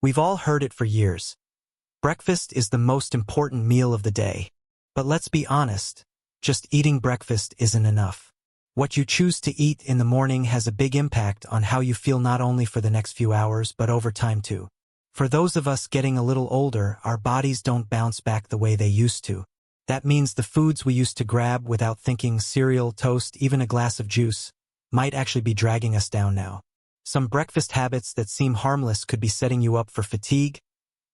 We've all heard it for years. Breakfast is the most important meal of the day. But let's be honest, just eating breakfast isn't enough. What you choose to eat in the morning has a big impact on how you feel not only for the next few hours but over time too. For those of us getting a little older, our bodies don't bounce back the way they used to. That means the foods we used to grab without thinking, cereal, toast, even a glass of juice, might actually be dragging us down now. Some breakfast habits that seem harmless could be setting you up for fatigue,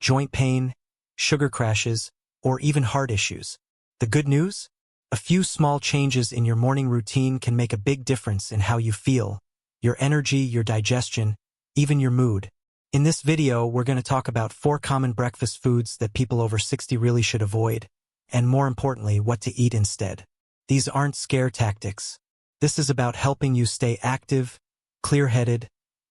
joint pain, sugar crashes, or even heart issues. The good news? A few small changes in your morning routine can make a big difference in how you feel, your energy, your digestion, even your mood. In this video, we're going to talk about 4 common breakfast foods that people over 60 really should avoid, and more importantly, what to eat instead. These aren't scare tactics. This is about helping you stay active, clear-headed,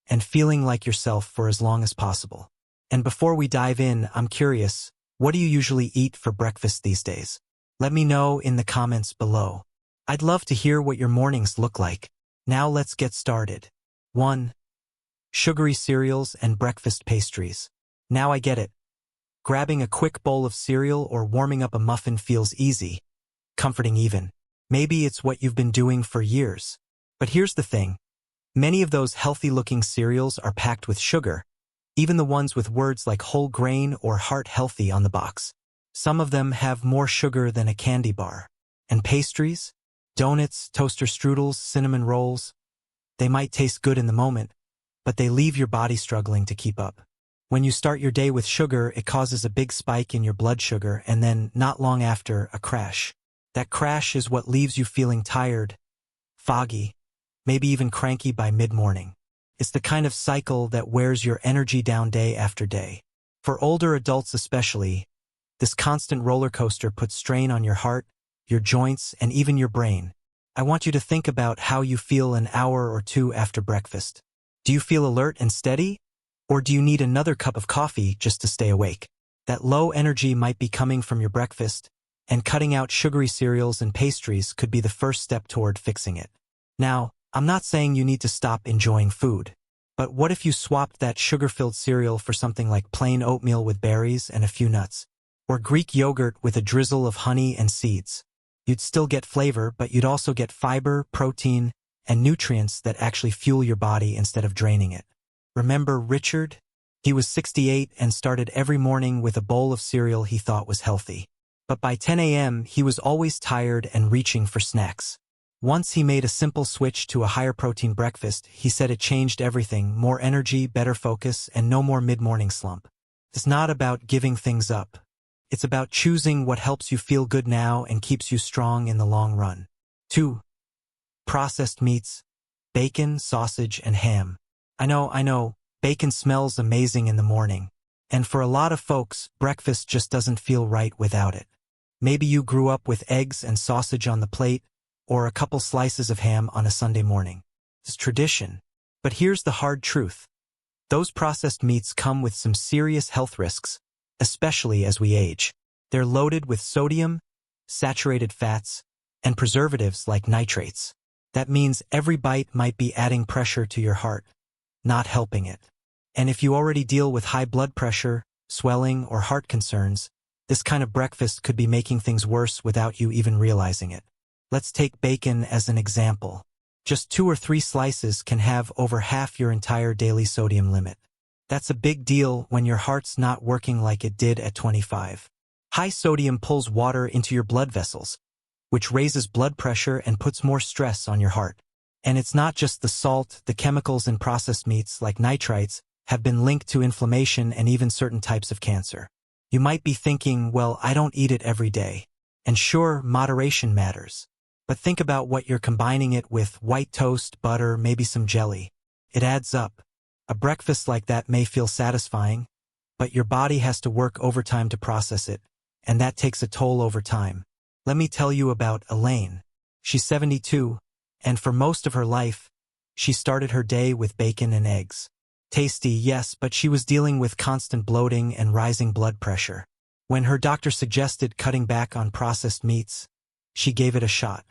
and feeling like yourself for as long as possible. And before we dive in, I'm curious, what do you usually eat for breakfast these days? Let me know in the comments below. I'd love to hear what your mornings look like. Now let's get started. 1. Sugary cereals and breakfast pastries. Now I get it. Grabbing a quick bowl of cereal or warming up a muffin feels easy, comforting even. Maybe it's what you've been doing for years. But here's the thing. Many of those healthy-looking cereals are packed with sugar, even the ones with words like whole grain or heart healthy on the box. Some of them have more sugar than a candy bar. And pastries? Donuts, toaster strudels, cinnamon rolls? They might taste good in the moment, but they leave your body struggling to keep up. When you start your day with sugar, it causes a big spike in your blood sugar and then, not long after, a crash. That crash is what leaves you feeling tired, foggy, maybe even cranky by mid-morning. It's the kind of cycle that wears your energy down day after day. For older adults especially, this constant roller coaster puts strain on your heart, your joints, and even your brain. I want you to think about how you feel an hour or two after breakfast. Do you feel alert and steady? Or do you need another cup of coffee just to stay awake? That low energy might be coming from your breakfast, and cutting out sugary cereals and pastries could be the first step toward fixing it. Now, I'm not saying you need to stop enjoying food. But what if you swapped that sugar-filled cereal for something like plain oatmeal with berries and a few nuts? Or Greek yogurt with a drizzle of honey and seeds? You'd still get flavor, but you'd also get fiber, protein, and nutrients that actually fuel your body instead of draining it. Remember Richard? He was 68 and started every morning with a bowl of cereal he thought was healthy. But by 10 a.m., he was always tired and reaching for snacks. Once he made a simple switch to a higher protein breakfast, he said it changed everything: more energy, better focus, and no more mid-morning slump. It's not about giving things up. It's about choosing what helps you feel good now and keeps you strong in the long run. 2. Processed meats, bacon, sausage, and ham. I know, bacon smells amazing in the morning. And for a lot of folks, breakfast just doesn't feel right without it. Maybe you grew up with eggs and sausage on the plate, or a couple slices of ham on a Sunday morning. It's tradition. But here's the hard truth. Those processed meats come with some serious health risks, especially as we age. They're loaded with sodium, saturated fats, and preservatives like nitrates. That means every bite might be adding pressure to your heart, not helping it. And if you already deal with high blood pressure, swelling, or heart concerns, this kind of breakfast could be making things worse without you even realizing it. Let's take bacon as an example. Just 2 or 3 slices can have over half your entire daily sodium limit. That's a big deal when your heart's not working like it did at 25. High sodium pulls water into your blood vessels, which raises blood pressure and puts more stress on your heart. And it's not just the salt. The chemicals in processed meats, like nitrites, have been linked to inflammation and even certain types of cancer. You might be thinking, well, I don't eat it every day. And sure, moderation matters. But think about what you're combining it with: white toast, butter, maybe some jelly. It adds up. A breakfast like that may feel satisfying, but your body has to work overtime to process it, and that takes a toll over time. Let me tell you about Elaine. She's 72, and for most of her life, she started her day with bacon and eggs. Tasty, yes, but she was dealing with constant bloating and rising blood pressure. When her doctor suggested cutting back on processed meats, she gave it a shot.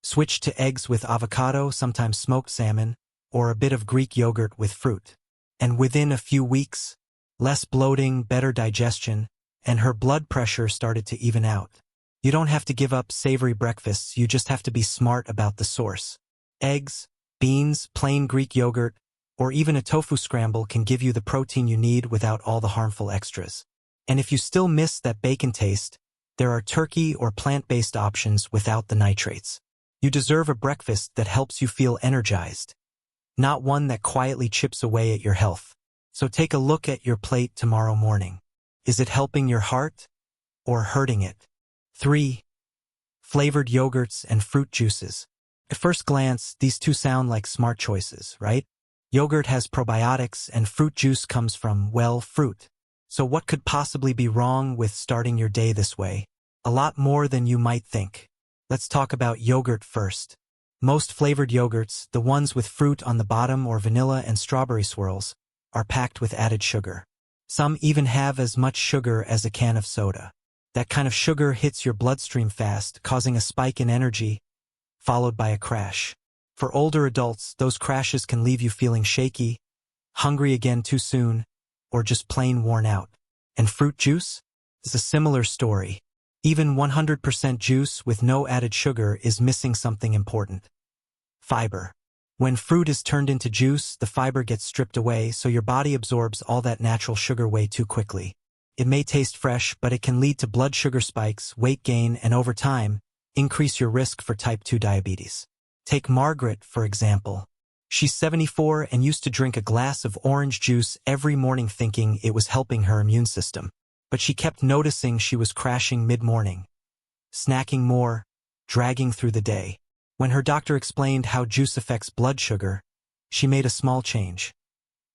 Switched to eggs with avocado, sometimes smoked salmon, or a bit of Greek yogurt with fruit. And within a few weeks, Less bloating, better digestion, and her blood pressure started to even out. You don't have to give up savory breakfasts, you just have to be smart about the source. Eggs, beans, plain Greek yogurt, or even a tofu scramble can give you the protein you need without all the harmful extras. And if you still miss that bacon taste, there are turkey or plant-based options without the nitrates. You deserve a breakfast that helps you feel energized, not one that quietly chips away at your health. So take a look at your plate tomorrow morning. Is it helping your heart or hurting it? 3. Flavored yogurts and fruit juices. At first glance, these two sound like smart choices, right? Yogurt has probiotics and fruit juice comes from, well, fruit. So what could possibly be wrong with starting your day this way? A lot more than you might think. Let's talk about yogurt first. Most flavored yogurts, the ones with fruit on the bottom or vanilla and strawberry swirls, are packed with added sugar. Some even have as much sugar as a can of soda. That kind of sugar hits your bloodstream fast, causing a spike in energy, followed by a crash. For older adults, those crashes can leave you feeling shaky, hungry again too soon, or just plain worn out. And fruit juice is a similar story. Even 100% juice with no added sugar is missing something important. Fiber. When fruit is turned into juice, the fiber gets stripped away, so your body absorbs all that natural sugar way too quickly. It may taste fresh, but it can lead to blood sugar spikes, weight gain, and over time, increase your risk for type 2 diabetes. Take Margaret, for example. She's 74 and used to drink a glass of orange juice every morning thinking it was helping her immune system. But she kept noticing she was crashing mid-morning, snacking more, dragging through the day. When her doctor explained how juice affects blood sugar, she made a small change.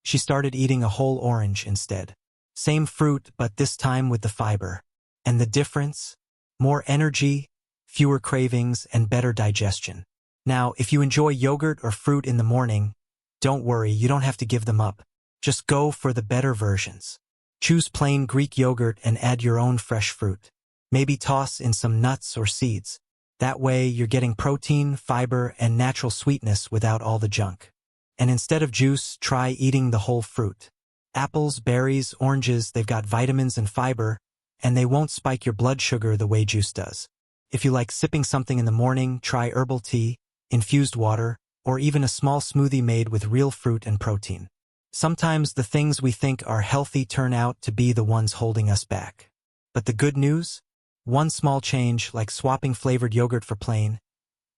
She started eating a whole orange instead. Same fruit, but this time with the fiber. And the difference? More energy, fewer cravings, and better digestion. Now, if you enjoy yogurt or fruit in the morning, don't worry, you don't have to give them up. Just go for the better versions. Choose plain Greek yogurt and add your own fresh fruit. Maybe toss in some nuts or seeds. That way, you're getting protein, fiber, and natural sweetness without all the junk. And instead of juice, try eating the whole fruit. Apples, berries, oranges, they've got vitamins and fiber, and they won't spike your blood sugar the way juice does. If you like sipping something in the morning, try herbal tea, infused water, or even a small smoothie made with real fruit and protein. Sometimes the things we think are healthy turn out to be the ones holding us back. But the good news? One small change, like swapping flavored yogurt for plain,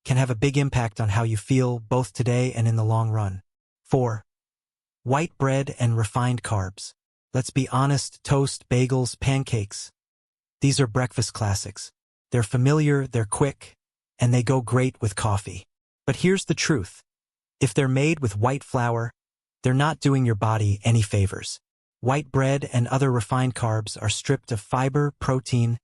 can have a big impact on how you feel both today and in the long run. 4. White bread and refined carbs. Let's be honest, toast, bagels, pancakes. These are breakfast classics. They're familiar, they're quick, and they go great with coffee. But here's the truth. If they're made with white flour, they're not doing your body any favors. White bread and other refined carbs are stripped of fiber, protein,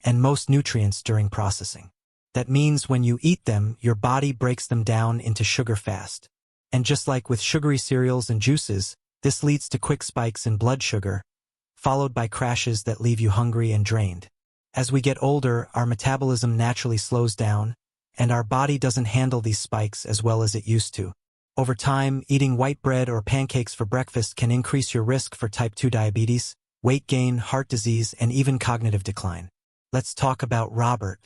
and most nutrients during processing. That means when you eat them, your body breaks them down into sugar fast. And just like with sugary cereals and juices, this leads to quick spikes in blood sugar, followed by crashes that leave you hungry and drained. As we get older, our metabolism naturally slows down, and our body doesn't handle these spikes as well as it used to. Over time, eating white bread or pancakes for breakfast can increase your risk for type 2 diabetes, weight gain, heart disease, and even cognitive decline. Let's talk about Robert.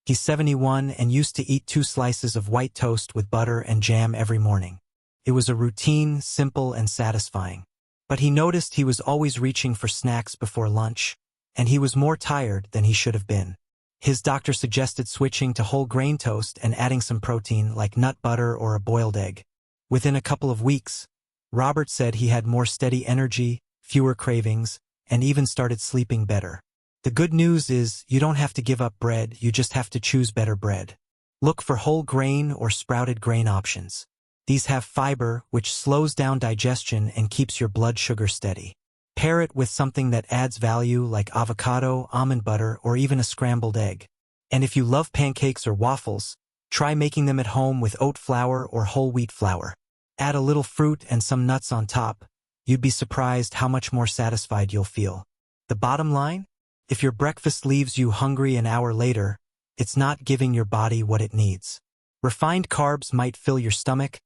He's 71 and used to eat 2 slices of white toast with butter and jam every morning. It was a routine, simple, and satisfying. But he noticed he was always reaching for snacks before lunch, and he was more tired than he should have been. His doctor suggested switching to whole grain toast and adding some protein like nut butter or a boiled egg. Within a couple of weeks, Robert said he had more steady energy, fewer cravings, and even started sleeping better. The good news is you don't have to give up bread, you just have to choose better bread. Look for whole grain or sprouted grain options. These have fiber, which slows down digestion and keeps your blood sugar steady. Pair it with something that adds value like avocado, almond butter, or even a scrambled egg. And if you love pancakes or waffles, try making them at home with oat flour or whole wheat flour. Add a little fruit and some nuts on top. You'd be surprised how much more satisfied you'll feel. The bottom line? If your breakfast leaves you hungry an hour later, it's not giving your body what it needs. Refined carbs might fill your stomach,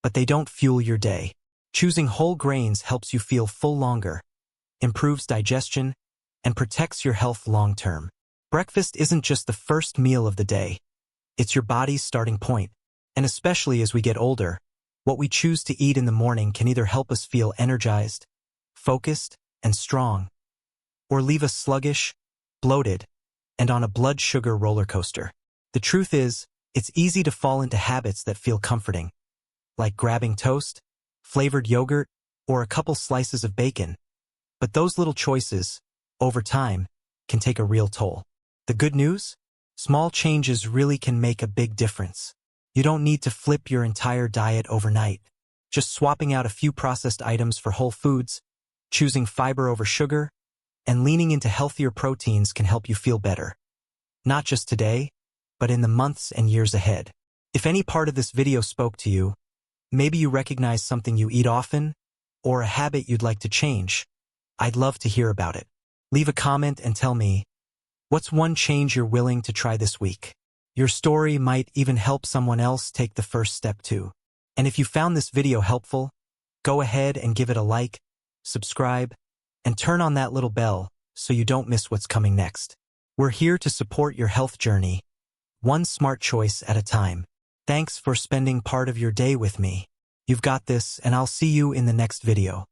but they don't fuel your day. Choosing whole grains helps you feel full longer, improves digestion, and protects your health long-term. Breakfast isn't just the first meal of the day. It's your body's starting point. And especially as we get older, what we choose to eat in the morning can either help us feel energized, focused, and strong, or leave us sluggish, bloated, and on a blood sugar roller coaster. The truth is, it's easy to fall into habits that feel comforting, like grabbing toast, flavored yogurt, or a couple slices of bacon. But those little choices, over time, can take a real toll. The good news? Small changes really can make a big difference. You don't need to flip your entire diet overnight. Just swapping out a few processed items for whole foods, choosing fiber over sugar, and leaning into healthier proteins can help you feel better. Not just today, but in the months and years ahead. If any part of this video spoke to you, maybe you recognize something you eat often, or a habit you'd like to change, I'd love to hear about it. Leave a comment and tell me, what's one change you're willing to try this week? Your story might even help someone else take the first step too. And if you found this video helpful, go ahead and give it a like, subscribe, and turn on that little bell so you don't miss what's coming next. We're here to support your health journey, one smart choice at a time. Thanks for spending part of your day with me. You've got this, and I'll see you in the next video.